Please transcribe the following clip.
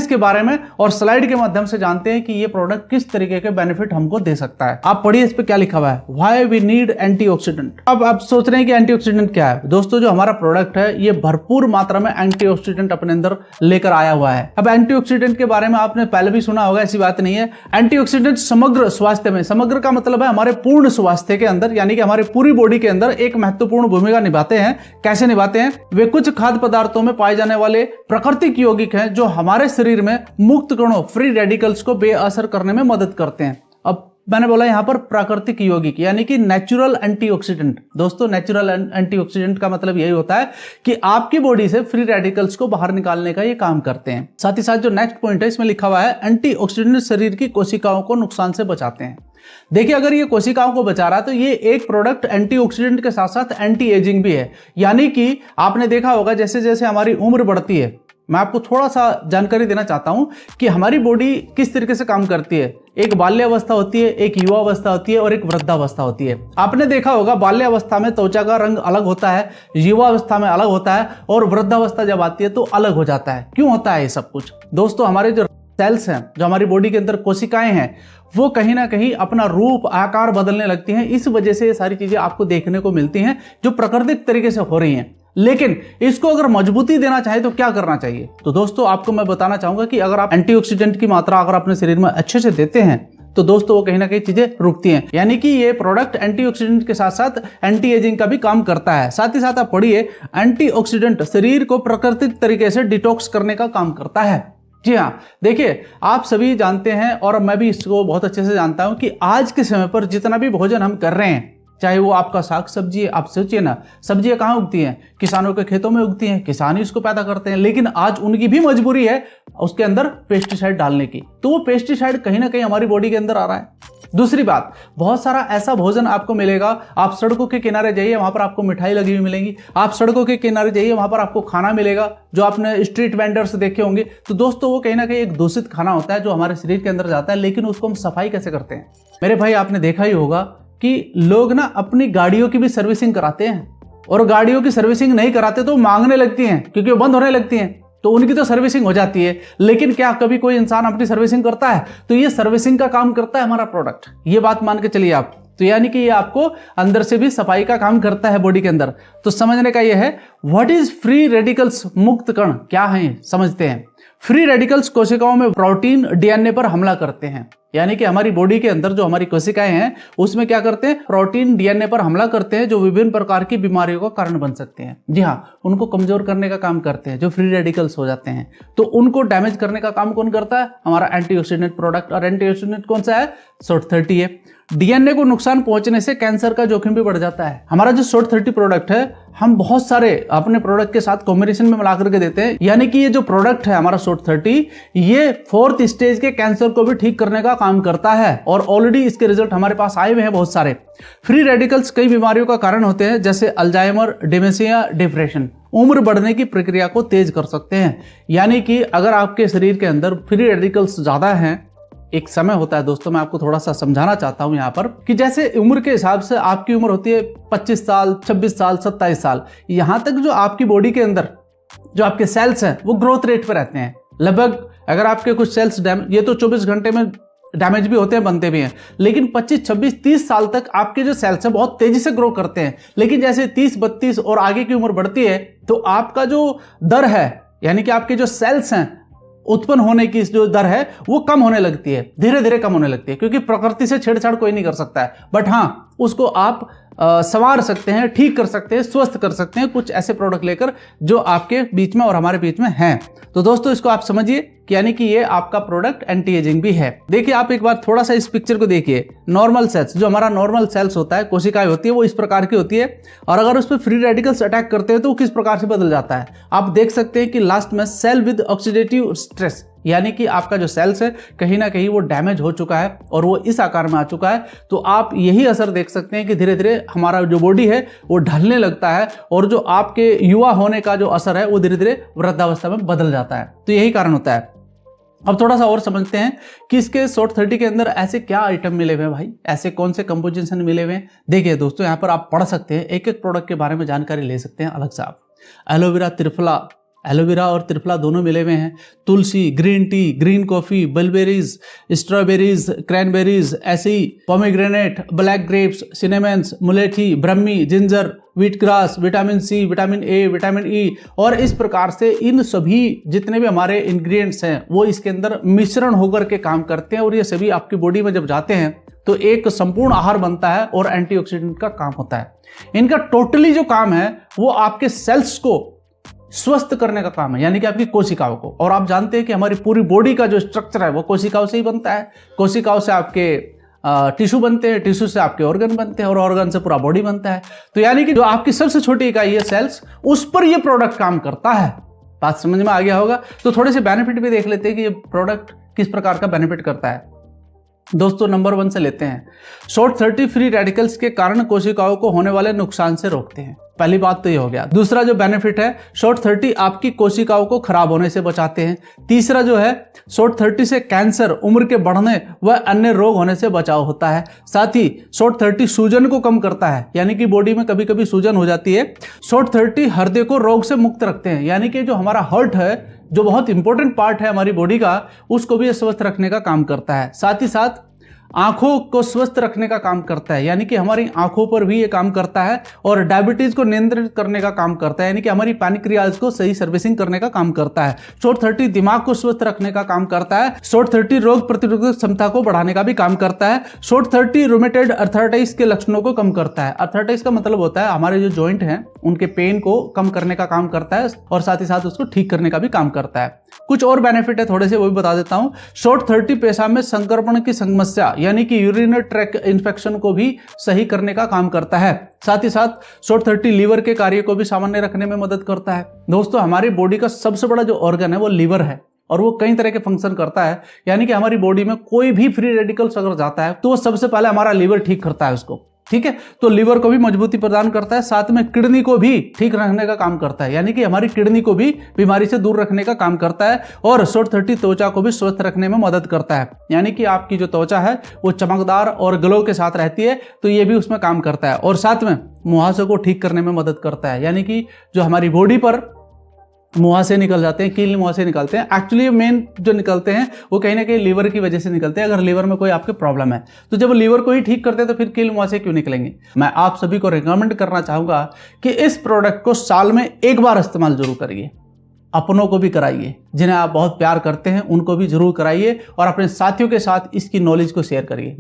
इसके बारे में और स्लाइड के माध्यम से जानते हैं कि ये प्रोडक्ट किस तरीके के बेनिफिट हमको दे सकता है। आप पढ़िए इस पे क्या लिखा हुआ है, व्हाई वी नीड एंटीऑक्सीडेंट। अब आप सोच रहे हैं कि एंटीऑक्सीडेंट क्या है। दोस्तों जो हमारा प्रोडक्ट है ये भरपूर मात्रा में एंटीऑक्सीडेंट अपने अंदर लेकर आया हुआ है। अब एंटीऑक्सीडेंट के बारे में आपने पहले भी सुना होगा, ऐसी बात नहीं है। एंटीऑक्सीडेंट समग्र स्वास्थ्य में, समग्र का मतलब है हमारे पूर्ण स्वास्थ्य के अंदर, यानी कि हमारे पूरी बॉडी के अंदर एक महत्वपूर्ण भूमिका निभाते हैं। कैसे निभाते हैं? वे कुछ खाद्य पदार्थों में पाए जाने वाले प्राकृतिक यौगिक हैं जो हमारे शरीर में मुक्त कणों, फ्री रेडिकल्स को बेअसर करने में मदद करते हैं। अब मैंने बोला यहां पर प्राकृतिक यौगिक यानी कि नेचुरल एंटीऑक्सीडेंट। दोस्तों नेचुरल एंटीऑक्सीडेंट का मतलब यही होता है कि आपकी बॉडी से फ्री रेडिकल्स को बाहर निकालने का ये काम करते हैं। साथ ही साथ जो नेक्स्ट पॉइंट है इसमें लिखा हुआ है एंटीऑक्सीडेंट शरीर की कोशिकाओं को नुकसान से बचाते हैं। देखिए अगर ये कोशिकाओं को बचा रहा है तो ये एक प्रोडक्ट एंटीऑक्सीडेंट के साथ साथ एंटी एजिंग भी है। यानी कि आपने देखा होगा जैसे जैसे हमारी उम्र बढ़ती है, मैं आपको थोड़ा सा जानकारी देना चाहता हूं कि हमारी बॉडी किस तरीके से काम करती है। एक बाल्यावस्था होती है, एक युवावस्था होती है और एक वृद्धावस्था होती है। आपने देखा होगा बाल्यावस्था में त्वचा का रंग अलग होता है, युवावस्था में अलग होता है और वृद्धावस्था जब आती है तो अलग हो जाता है। क्यों होता है ये सब कुछ? दोस्तों हमारे जो सेल्स हैं, जो हमारी बॉडी के अंदर कोशिकाएं हैं, वो कहीं ना कहीं अपना रूप आकार बदलने लगती हैं। इस वजह से ये सारी चीजें आपको देखने को मिलती हैं जो प्राकृतिक तरीके से हो रही हैं। लेकिन इसको अगर मजबूती देना चाहे तो क्या करना चाहिए? तो दोस्तों आपको मैं बताना चाहूंगा कि अगर आप एंटीऑक्सीडेंट की मात्रा अगर अपने शरीर में अच्छे से देते हैं तो दोस्तों वो कहीं ना कहीं चीजें रुकती हैं। यानी कि ये प्रोडक्ट एंटीऑक्सीडेंट के साथ साथ एंटी एजिंग का भी काम करता है। साथ ही साथ आप पढ़िए एंटीऑक्सीडेंट शरीर को प्राकृतिक तरीके से डिटॉक्स करने का काम करता है। जी हाँ, देखिए आप सभी जानते हैं और मैं भी इसको बहुत अच्छे से जानता हूं कि आज के समय पर जितना भी भोजन हम कर रहे हैं, चाहे वो आपका साग सब्जी है, आप सोचिए ना, सब्जियां कहाँ उगती हैं? किसानों के खेतों में उगती हैं, किसान ही उसको पैदा करते हैं। लेकिन आज उनकी भी मजबूरी है उसके अंदर पेस्टिसाइड डालने की, तो वो पेस्टिसाइड कहीं ना कहीं हमारी बॉडी के अंदर आ रहा है। दूसरी बात, बहुत सारा ऐसा भोजन आपको मिलेगा, आप सड़कों के किनारे जाइए वहां पर आपको मिठाई लगी हुई मिलेंगी, आप सड़कों के किनारे जाइए वहां पर आपको खाना मिलेगा जो आपने स्ट्रीट वेंडर्स देखे होंगे। तो दोस्तों वो कहीं ना कहीं एक दूषित खाना होता है जो हमारे शरीर के अंदर जाता है। लेकिन उसको हम सफाई कैसे करते हैं? मेरे भाई आपने देखा ही होगा कि लोग ना अपनी गाड़ियों की भी सर्विसिंग कराते हैं और गाड़ियों की सर्विसिंग नहीं कराते तो मांगने लगती हैं क्योंकि वो बंद होने लगती हैं। तो उनकी तो सर्विसिंग हो जाती है, लेकिन क्या कभी कोई इंसान अपनी सर्विसिंग करता है? तो ये सर्विसिंग का काम करता है हमारा प्रोडक्ट, ये बात मान के चलिए आप। तो यानी कि ये आपको अंदर से भी सफाई का काम करता है बॉडी के अंदर। तो समझने का ये है व्हाट इज फ्री रेडिकल्स, मुक्त कण क्या है समझते हैं। फ्री रेडिकल्स कोशिकाओं में प्रोटीन डीएनए पर हमला करते हैं। यानी कि हमारी बॉडी के अंदर जो हमारी कोशिकाएं हैं उसमें क्या करते हैं? प्रोटीन डीएनए पर हमला करते हैं जो विभिन्न प्रकार की बीमारियों का कारण बन सकते हैं। जी हाँ, उनको कमजोर करने का काम करते हैं जो फ्री रेडिकल्स हो जाते हैं। तो उनको डैमेज करने का काम कौन करता है? हमारा एंटीऑक्सीडेंट प्रोडक्ट। और एंटीऑक्सीडेंट कौन सा है? SOT30 है। डीएनए को नुकसान पहुंचने से कैंसर का जोखिम भी बढ़ जाता है। हमारा जो SOT30 प्रोडक्ट है हम बहुत सारे अपने प्रोडक्ट के साथ कॉम्बिनेशन में मिला करके देते हैं। यानी कि ये जो प्रोडक्ट है हमारा SOT30 ये 4th स्टेज के कैंसर को भी ठीक करने का काम करता है और ऑलरेडी इसके रिजल्ट हमारे पास आए हुए हैं बहुत सारे। फ्री रेडिकल्स कई बीमारियों का कारण होते हैं जैसे अल्जाइमर, डिमेंशिया, डिप्रेशन। उम्र बढ़ने की प्रक्रिया को तेज कर सकते हैं। यानी कि अगर आपके शरीर के अंदर फ्री रेडिकल्स ज्यादा हैं, एक समय होता है दोस्तों, मैं आपको थोड़ा सा समझाना चाहता हूं यहां पर कि जैसे उम्र के हिसाब से आपकी उम्र होती है 25 साल, 26 साल, 27 साल, यहां तक जो आपकी बॉडी के अंदर जो आपके सेल्स हैं वो ग्रोथ रेट पर रहते हैं। लगभग अगर आपके कुछ सेल्स ये तो 24 घंटे में डैमेज भी होते हैं, बनते भी हैं, लेकिन 25, 26, 30 साल तक आपके जो सेल्स हैं बहुत तेजी से ग्रो करते हैं। लेकिन जैसे 30, 32 और आगे की उम्र बढ़ती है तो आपका जो दर है, यानी कि आपके जो सेल्स हैं उत्पन्न होने की जो दर है वो कम होने लगती है, धीरे धीरे कम होने लगती है। क्योंकि प्रकृति से छेड़छाड़ कोई नहीं कर सकता है, बट हाँ उसको आप संवार सकते हैं, ठीक कर सकते हैं, स्वस्थ कर सकते हैं कुछ ऐसे प्रोडक्ट लेकर जो आपके बीच में और हमारे बीच में हैं। तो दोस्तों इसको आप समझिए कि यानी कि ये आपका प्रोडक्ट एंटी एजिंग भी है। देखिए आप एक बार थोड़ा सा इस पिक्चर को देखिए। नॉर्मल सेल्स, जो हमारा नॉर्मल सेल्स होता है, कोशिकाएं होती है, वो इस प्रकार की होती है और अगर उस पर फ्री रेडिकल्स अटैक करते हैं तो वो किस प्रकार से बदल जाता है। आप देख सकते हैं कि लास्ट में सेल विद ऑक्सीडेटिव स्ट्रेस, यानी कि आपका जो सेल्स है कहीं ना कहीं वो डैमेज हो चुका है और वो इस आकार में आ चुका है। तो आप यही असर देख सकते हैं कि धीरे धीरे हमारा जो बॉडी है वो ढलने लगता है और जो आपके युवा होने का जो असर है वो धीरे धीरे वृद्धावस्था में बदल जाता है। तो यही कारण होता है। अब थोड़ा सा और समझते हैं कि इसके SOT30 के अंदर ऐसे क्या आइटम मिले हुए हैं भाई, ऐसे कौन से कंपोजिशन मिले हुए हैं। देखिए दोस्तों यहाँ पर आप पढ़ सकते हैं, एक एक प्रोडक्ट के बारे में जानकारी ले सकते हैं अलग से आप। एलोवेरा त्रिफला, एलोवेरा और त्रिफला दोनों मिले हुए हैं, तुलसी, green tea, green coffee, blueberries, strawberries, cranberries, ऐसे ही पोमेग्रेनेट, ब्लैक ग्रेप्स, सिनेमन्स, मुलेठी, ब्रह्मी, ginger, wheat grass, vitamin C, vitamin A, vitamin E, और इस प्रकार से इन सभी जितने भी हमारे इंग्रेडिएंट्स हैं वो इसके अंदर मिश्रण होकर के काम करते हैं और ये सभी आपकी बॉडी में जब जाते हैं तो एक संपूर्ण आहार बनता है और एंटीऑक्सीडेंट का काम होता है। इनका टोटली जो काम है वो आपके सेल्स को स्वस्थ करने का काम है, यानी कि आपकी कोशिकाओं को। और आप जानते हैं कि हमारी पूरी बॉडी का जो स्ट्रक्चर है वो कोशिकाओं से ही बनता है। कोशिकाओं से आपके टिश्यू बनते हैं, टिश्यू से आपके ऑर्गन बनते हैं और ऑर्गन से पूरा बॉडी बनता है। तो यानी कि जो आपकी सबसे छोटी इकाई है सेल्स, उस पर ये प्रोडक्ट काम करता है। बात समझ में आ गया होगा। तो थोड़े से बेनिफिट भी देख लेते हैं कि ये प्रोडक्ट किस प्रकार का बेनिफिट करता है। दोस्तों नंबर 1 से लेते हैं। SHORT30 फ्री रेडिकल्स के कारण कोशिकाओं को होने वाले नुकसान से रोकते हैं। पहली बात तो ये हो गया। दूसरा जो बेनिफिट है, SHORT30 आपकी कोशिकाओं को खराब होने से बचाते हैं। तीसरा जो है, SHORT30 से कैंसर, उम्र के बढ़ने व अन्य रोग होने से बचाव होता है। साथ ही SHORT30 सूजन को कम करता है, यानी कि बॉडी में कभी कभी सूजन हो जाती है। SHORT30 हृदय को रोग से मुक्त रखते हैं, यानी कि जो हमारा हार्ट है, जो बहुत इंपॉर्टेंट पार्ट है हमारी बॉडी का, उसको भी स्वस्थ रखने का काम करता है। साथ ही साथ आंखों को स्वस्थ रखने का काम करता है, यानी कि हमारी आंखों पर भी ये काम करता है। और डायबिटीज को नियंत्रित करने का काम करता है, यानी कि हमारी पैनक्रियाज को सही सर्विसिंग करने का काम करता है। SHORT30 दिमाग को स्वस्थ रखने का काम करता है। SHORT30 रोग प्रतिरोधक क्षमता को बढ़ाने का भी काम करता है। SHORT30 रूमेटॉइड अर्थराइटिस के लक्षणों को कम करता है। अर्थराइटिस का मतलब होता है हमारे जो जॉइंट हैं उनके पेन को कम करने का काम करता है और साथ ही साथ उसको ठीक करने का भी काम करता है। कुछ और बेनिफिट है थोड़े से, वो भी बता देता हूं। SHORT30 पेशाब में संक्रमण की समस्या, यानी कि यूरिनरी ट्रैक्ट इन्फेक्शन को भी सही करने का काम करता है। साथ ही साथ SHORT30 लीवर के कार्य को भी सामान्य रखने में मदद करता है। दोस्तों हमारी बॉडी का सबसे बड़ा जो ऑर्गन है वो लीवर है और वो कई तरह के फंक्शन करता है, यानी कि हमारी बॉडी में कोई भी फ्री रेडिकल्स अगर जाता है तो वो सबसे पहले हमारा लीवर ठीक करता है उसको। ठीक है, तो लीवर को भी मजबूती प्रदान करता है, साथ में किडनी को भी ठीक रखने का काम करता है, यानी कि हमारी किडनी को भी बीमारी से दूर रखने का काम करता है। और SHORT30 त्वचा को भी स्वस्थ रखने में मदद करता है, यानी कि आपकी जो त्वचा है वो चमकदार और ग्लो के साथ रहती है, तो ये भी उसमें काम करता है। और साथ में मुहासे को ठीक करने में मदद करता है, यानी कि जो हमारी बॉडी पर मुहासे निकल जाते हैं, कील मुहासे निकलते हैं, एक्चुअली मेन जो निकलते हैं वो कहीं ना कहीं लीवर की वजह से निकलते हैं। अगर लीवर में कोई आपके प्रॉब्लम है तो जब लीवर को ही ठीक करते हैं तो फिर कील मुहासे क्यों निकलेंगे। मैं आप सभी को रिकमेंड करना चाहूंगा कि इस प्रोडक्ट को साल में एक बार इस्तेमाल जरूर करिए, अपनों को भी कराइए, जिन्हें आप बहुत प्यार करते हैं उनको भी जरूर कराइए और अपने साथियों के साथ इसकी नॉलेज को शेयर करिए।